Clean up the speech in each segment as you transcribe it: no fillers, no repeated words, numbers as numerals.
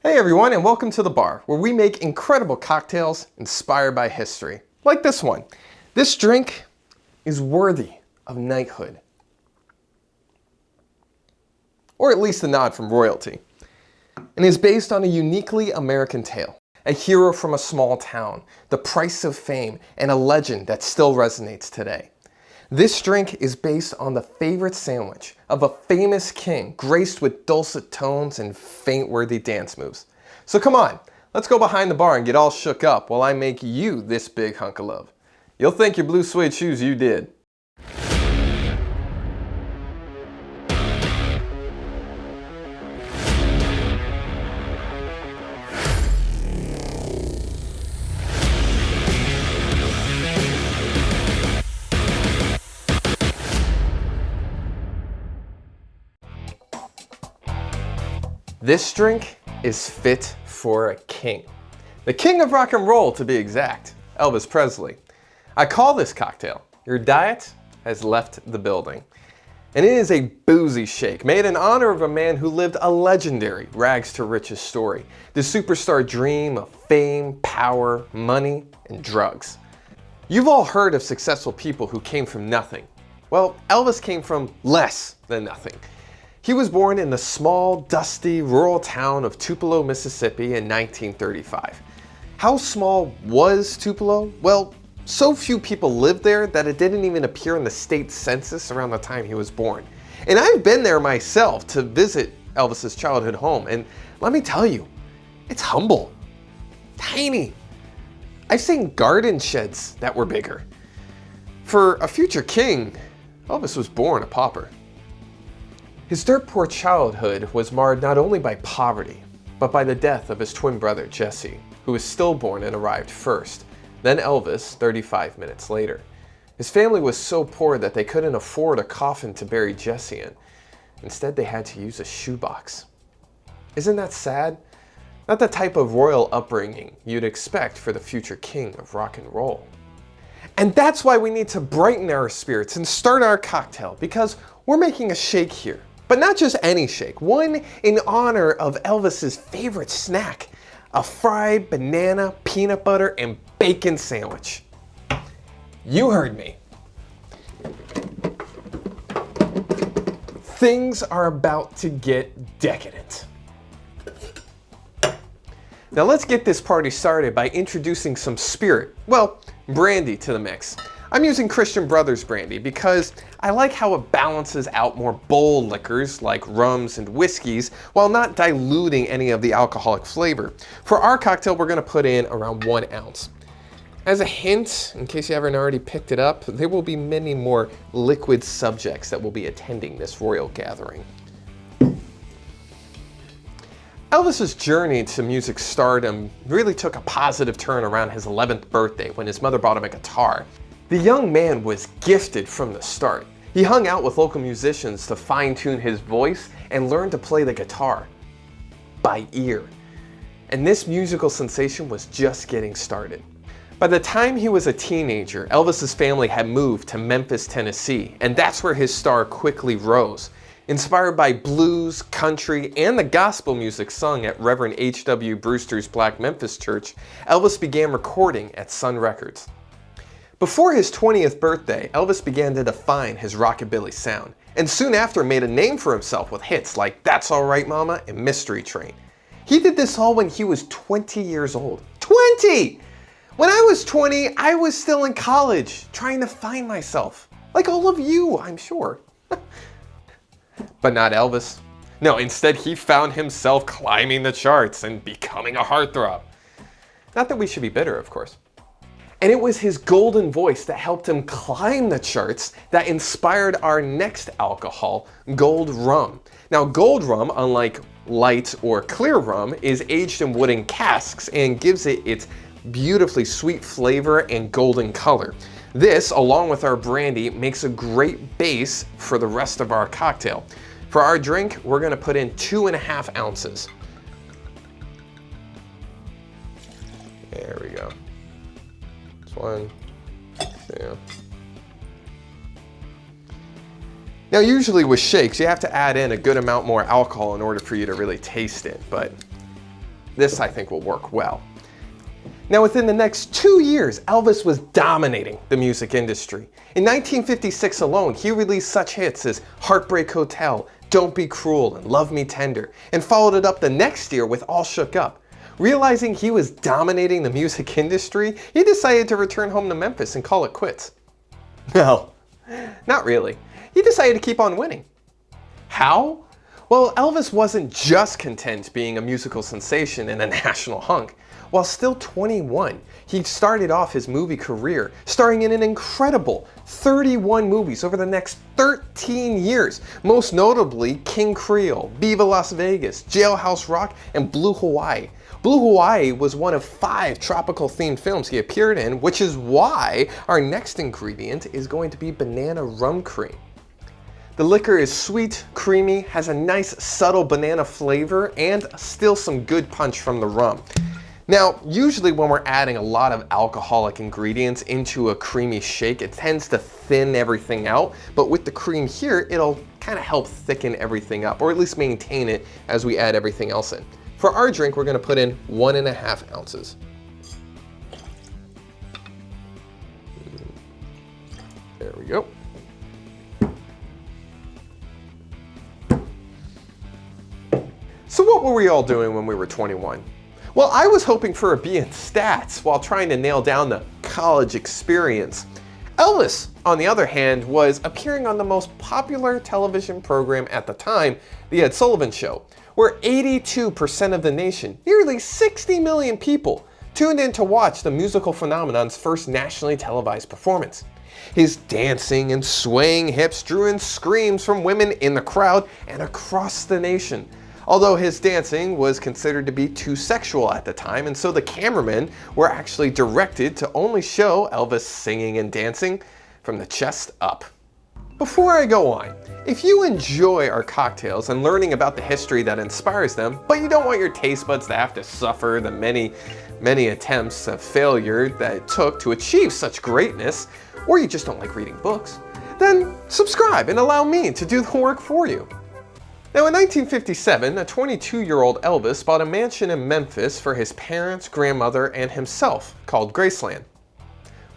Hey everyone, and welcome to the bar, where we make incredible cocktails inspired by history. Like this one. This drink is worthy of knighthood. Or at least a nod from royalty. And is based on a uniquely American tale. A hero from a small town, the price of fame, and a legend that still resonates today. This drink is based on the favorite sandwich of a famous king, graced with dulcet tones and faint-worthy dance moves. So come on, let's go behind the bar and get all shook up while I make you this big hunk of love. You'll thank your blue suede shoes you did. This drink is fit for a king. The king of rock and roll, to be exact, Elvis Presley. I call this cocktail, Your Diet Has Left the Building. And it is a boozy shake made in honor of a man who lived a legendary rags to riches story. The superstar dream of fame, power, money, and drugs. You've all heard of successful people who came from nothing. Well, Elvis came from less than nothing. He was born in the small, dusty, rural town of Tupelo, Mississippi in 1935. How small was Tupelo? Well, so few people lived there that it didn't even appear in the state census around the time he was born. And I've been there myself to visit Elvis's childhood home, and let me tell you, it's humble, tiny. I've seen garden sheds that were bigger. For a future king, Elvis was born a pauper. His dirt poor childhood was marred not only by poverty, but by the death of his twin brother Jesse, who was stillborn and arrived first, then Elvis 35 minutes later. His family was so poor that they couldn't afford a coffin to bury Jesse in. Instead, they had to use a shoebox. Isn't that sad? Not the type of royal upbringing you'd expect for the future king of rock and roll. And that's why we need to brighten our spirits and start our cocktail, because we're making a shake here. But not just any shake, one in honor of Elvis's favorite snack, a fried banana, peanut butter, and bacon sandwich. You heard me. Things are about to get decadent. Now let's get this party started by introducing some spirit, well, brandy to the mix. I'm using Christian Brothers brandy because I like how it balances out more bold liquors like rums and whiskeys while not diluting any of the alcoholic flavor. For our cocktail, we're going to put in around 1 ounce. As a hint, in case you haven't already picked it up, there will be many more liquid subjects that will be attending this royal gathering. Elvis's journey to music stardom really took a positive turn around his 11th birthday when his mother bought him a guitar. The young man was gifted from the start. He hung out with local musicians to fine-tune his voice and learn to play the guitar by ear. And this musical sensation was just getting started. By the time he was a teenager, Elvis's family had moved to Memphis, Tennessee, and that's where his star quickly rose. Inspired by blues, country, and the gospel music sung at Reverend H.W. Brewster's Black Memphis Church, Elvis began recording at Sun Records. Before his 20th birthday, Elvis began to define his rockabilly sound, and soon after made a name for himself with hits like That's All Right Mama and Mystery Train. He did this all when he was 20 years old. 20! When I was 20, I was still in college, trying to find myself. Like all of you, I'm sure. But not Elvis. No, instead he found himself climbing the charts and becoming a heartthrob. Not that we should be bitter, of course. And it was his golden voice that helped him climb the charts that inspired our next alcohol, Gold Rum. Now, Gold Rum, unlike light or clear rum, is aged in wooden casks and gives it its beautifully sweet flavor and golden color. This, along with our brandy, makes a great base for the rest of our cocktail. For our drink, we're going to put in 2.5 ounces. There we go. 1, 2. Now usually with shakes, you have to add in a good amount more alcohol in order for you to really taste it, but This, I think, will work well. Now, within the next 2 years, Elvis was dominating the music industry. In 1956 alone, he released such hits as Heartbreak Hotel, Don't Be Cruel, and Love Me Tender, and followed it up the next year with All Shook Up. Realizing he was dominating the music industry, he decided to return home to Memphis and call it quits. No, not really. He decided to keep on winning. How? Well, Elvis wasn't just content being a musical sensation and a national hunk. While still 21, he started off his movie career, starring in an incredible 31 movies over the next 13 years, most notably King Creole, Viva Las Vegas, Jailhouse Rock, and Blue Hawaii. Blue Hawaii was one of 5 tropical-themed films he appeared in, which is why our next ingredient is going to be banana rum cream. The liquor is sweet, creamy, has a nice subtle banana flavor, and still some good punch from the rum. Now, usually when we're adding a lot of alcoholic ingredients into a creamy shake, it tends to thin everything out, but with the cream here, it'll kind of help thicken everything up, or at least maintain it as we add everything else in. For our drink, we're gonna put in 1.5 ounces. There we go. So what were we all doing when we were 21? Well, I was hoping for a B in stats while trying to nail down the college experience. Elvis, on the other hand, was appearing on the most popular television program at the time, The Ed Sullivan Show, where 82% of the nation, nearly 60 million people, tuned in to watch the musical phenomenon's first nationally televised performance. His dancing and swaying hips drew in screams from women in the crowd and across the nation. Although his dancing was considered to be too sexual at the time, and so the cameramen were actually directed to only show Elvis singing and dancing from the chest up. Before I go on, if you enjoy our cocktails and learning about the history that inspires them, but you don't want your taste buds to have to suffer the many attempts of failure that it took to achieve such greatness, or you just don't like reading books, then subscribe and allow me to do the work for you. Now, in 1957, a 22-year-old Elvis bought a mansion in Memphis for his parents, grandmother, and himself, called Graceland.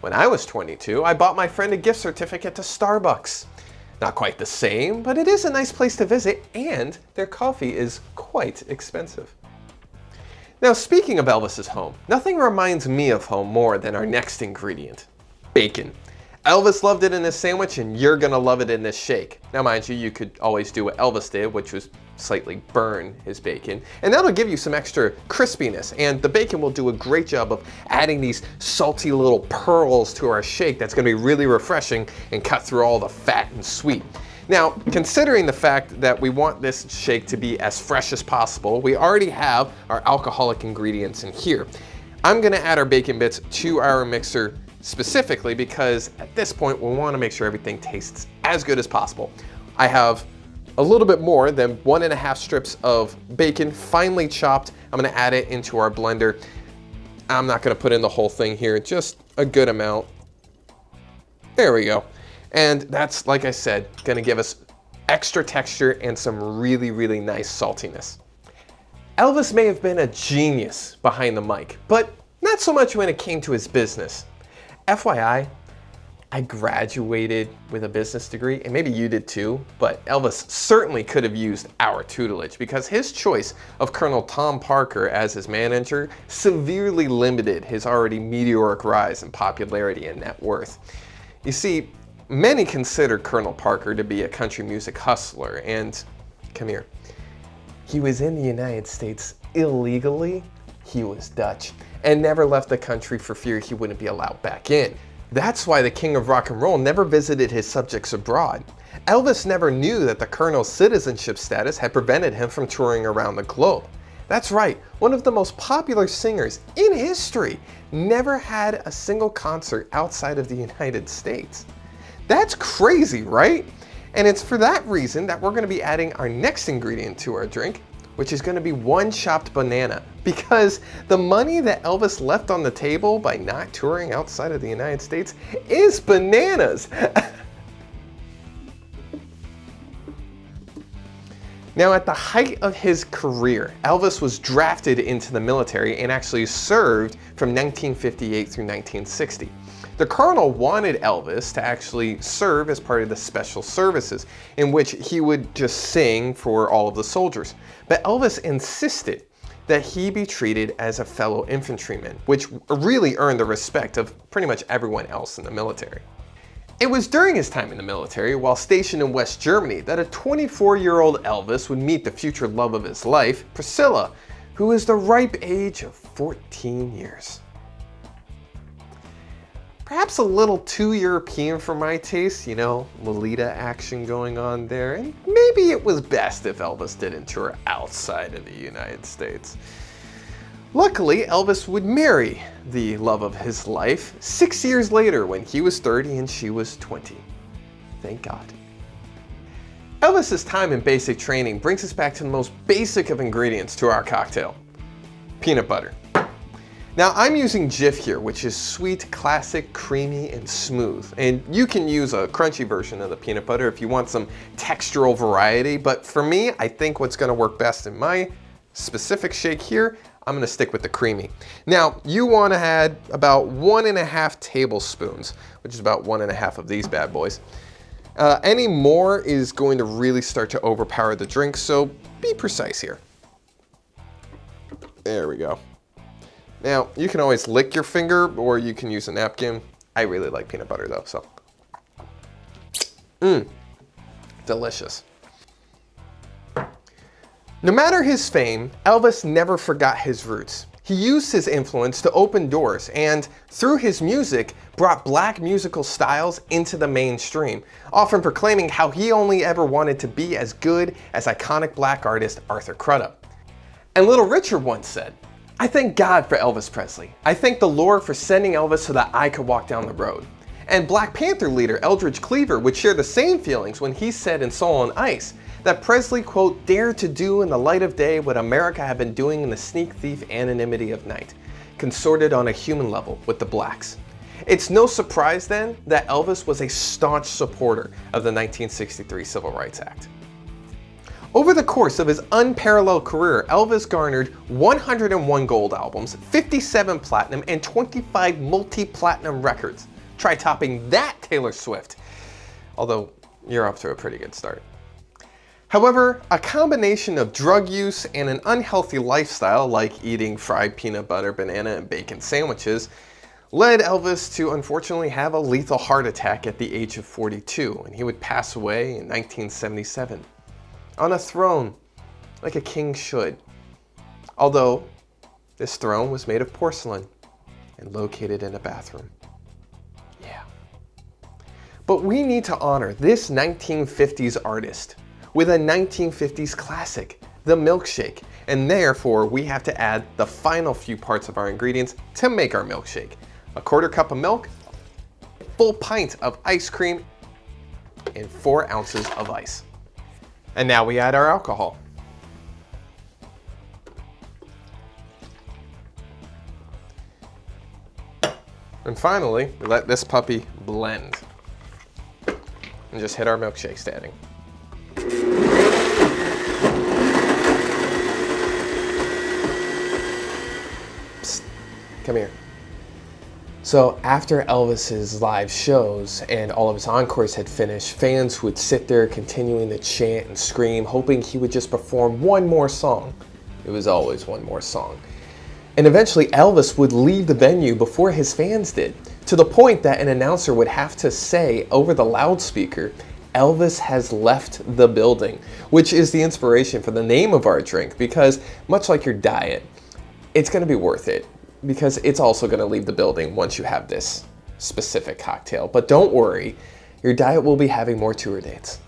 When I was 22, I bought my friend a gift certificate to Starbucks. Not quite the same, but it is a nice place to visit, and their coffee is quite expensive. Now, speaking of Elvis's home, nothing reminds me of home more than our next ingredient, bacon. Elvis loved it in this sandwich, and you're gonna love it in this shake. Now, mind you, you could always do what Elvis did, which was slightly burn his bacon, and that'll give you some extra crispiness, and the bacon will do a great job of adding these salty little pearls to our shake that's gonna be really refreshing and cut through all the fat and sweet. Now, considering the fact that we want this shake to be as fresh as possible, we already have our alcoholic ingredients in here. I'm gonna add our bacon bits to our mixer specifically because at this point we want to make sure everything tastes as good as possible. I have a little bit more than 1.5 strips of bacon finely chopped. I'm going to add it into our blender. I'm not going to put in the whole thing here, just a good amount. There we go. And that's, like I said, going to give us extra texture and some really, really nice saltiness. Elvis may have been a genius behind the mic, but not so much when it came to his business. FYI, I graduated with a business degree, and maybe you did too, but Elvis certainly could have used our tutelage because his choice of Colonel Tom Parker as his manager severely limited his already meteoric rise in popularity and net worth. You see, many consider Colonel Parker to be a country music hustler, and come here, he was in the United States illegally. He was Dutch and never left the country for fear he wouldn't be allowed back in. That's why the King of Rock and Roll never visited his subjects abroad. Elvis never knew that the Colonel's citizenship status had prevented him from touring around the globe. That's right, one of the most popular singers in history never had a single concert outside of the United States. That's crazy, right? And it's for that reason that we're going to be adding our next ingredient to our drink, which is going to be 1 chopped banana, because the money that Elvis left on the table by not touring outside of the United States is bananas. Now, at the height of his career, Elvis was drafted into the military and actually served from 1958 through 1960. The colonel wanted Elvis to actually serve as part of the special services, in which he would just sing for all of the soldiers. But Elvis insisted that he be treated as a fellow infantryman, which really earned the respect of pretty much everyone else in the military. It was during his time in the military, while stationed in West Germany, that a 24-year-old Elvis would meet the future love of his life, Priscilla, who was the ripe age of 14 years. Perhaps a little too European for my taste, you know, Lolita action going on there, and maybe it was best if Elvis didn't tour outside of the United States. Luckily, Elvis would marry the love of his life 6 years later when he was 30 and she was 20. Thank God. Elvis's time in basic training brings us back to the most basic of ingredients to our cocktail: peanut butter. Now, I'm using Jif here, which is sweet, classic, creamy, and smooth. And you can use a crunchy version of the peanut butter if you want some textural variety, but for me, I think what's gonna work best in my specific shake here, I'm gonna stick with the creamy. Now, you wanna add about 1.5 tablespoons, which is about 1.5 of these bad boys. Any more is going to really start to overpower the drink, so be precise here. There we go. Now, you can always lick your finger or you can use a napkin. I really like peanut butter though, so. Delicious. No matter his fame, Elvis never forgot his roots. He used his influence to open doors and, through his music, brought black musical styles into the mainstream, often proclaiming how he only ever wanted to be as good as iconic black artist Arthur Crudup. And Little Richard once said, "I thank God for Elvis Presley. I thank the Lord for sending Elvis so that I could walk down the road." And Black Panther leader Eldridge Cleaver would share the same feelings when he said in Soul on Ice that Presley, quote, "dared to do in the light of day what America had been doing in the sneak thief anonymity of night, consorted on a human level with the blacks." It's no surprise then that Elvis was a staunch supporter of the 1963 Civil Rights Act. Over the course of his unparalleled career, Elvis garnered 101 gold albums, 57 platinum, and 25 multi-platinum records. Try topping that, Taylor Swift. Although, you're off to a pretty good start. However, a combination of drug use and an unhealthy lifestyle, like eating fried peanut butter, banana, and bacon sandwiches, led Elvis to unfortunately have a lethal heart attack at the age of 42, and he would pass away in 1977. On a throne, like a king should. Although, this throne was made of porcelain and located in a bathroom. Yeah. But we need to honor this 1950s artist with a 1950s classic, the milkshake. And therefore, we have to add the final few parts of our ingredients to make our milkshake. A 1/4 cup of milk, a full pint of ice cream, and 4 ounces of ice. And now we add our alcohol. And finally, we let this puppy blend. And just hit our milkshake standing. Psst, come here. So after Elvis's live shows and all of his encores had finished, fans would sit there continuing to chant and scream, hoping he would just perform one more song. It was always one more song. And eventually Elvis would leave the venue before his fans did, to the point that an announcer would have to say over the loudspeaker, "Elvis has left the building," which is the inspiration for the name of our drink, because much like your diet, it's going to be worth it, because it's also going to leave the building once you have this specific cocktail. But don't worry, your diet will be having more tour dates.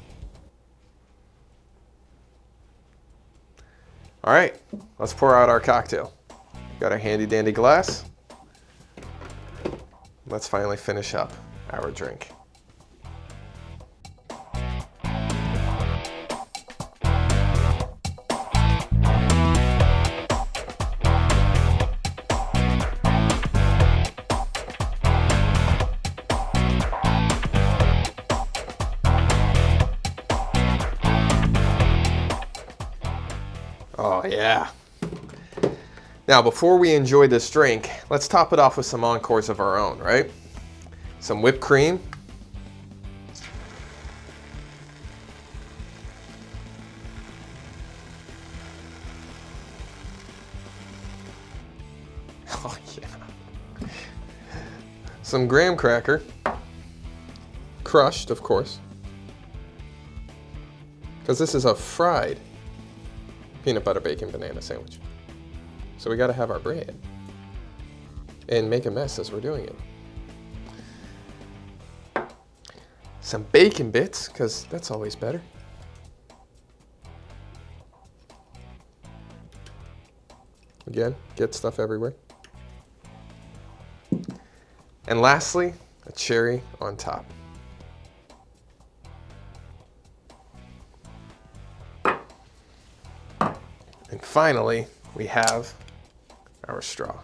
All right, let's pour out our cocktail. Got our handy dandy glass. Let's finally finish up our drink. yeah. Now, before we enjoy this drink, let's top it off with some encores of our own, right? Some whipped cream. Oh, yeah. Some graham cracker. Crushed, of course. Because this is a fried peanut butter bacon banana sandwich. So we got to have our bread and make a mess as we're doing it. Some bacon bits, because that's always better. Again, get stuff everywhere. And lastly, a cherry on top. And finally, we have our straw.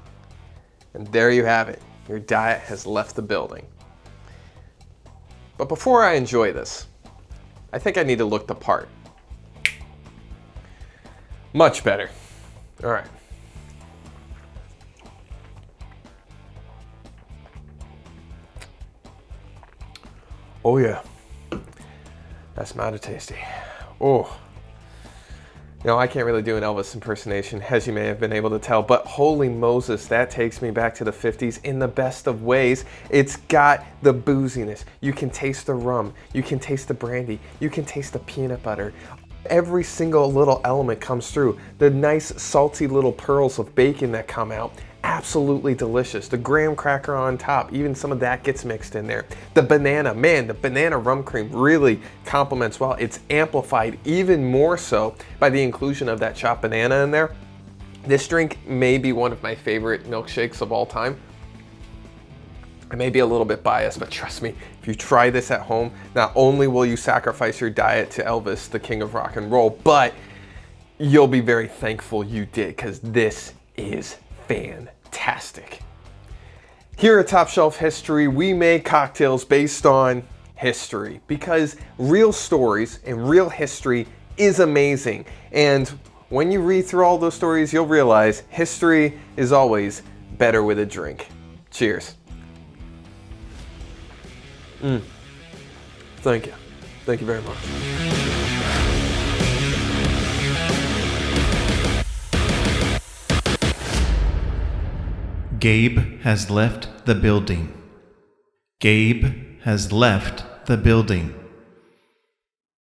And there you have it. Your diet has left the building. But before I enjoy this, I think I need to look the part. Much better. All right. Oh yeah. That's mighty tasty. Oh. You know, I can't really do an Elvis impersonation, as you may have been able to tell, but holy Moses, that takes me back to the 50s in the best of ways. It's got the booziness. You can taste the rum. You can taste the brandy. You can taste the peanut butter. Every single little element comes through. The nice salty little pearls of bacon that come out. Absolutely delicious. The graham cracker on top, even some of that gets mixed in there. The banana, man, the banana rum cream really complements well. It's amplified even more so by the inclusion of that chopped banana in there. This drink may be one of my favorite milkshakes of all time. I may be a little bit biased, but trust me, if you try this at home, not only will you sacrifice your diet to Elvis, the king of rock and roll, but you'll be very thankful you did, because this is fantastic. Here at Top Shelf History, we make cocktails based on history, because real stories and real history is amazing. And when you read through all those stories, you'll realize history is always better with a drink. Cheers. Thank you. Thank you very much. Gabe has left the building. Gabe has left the building.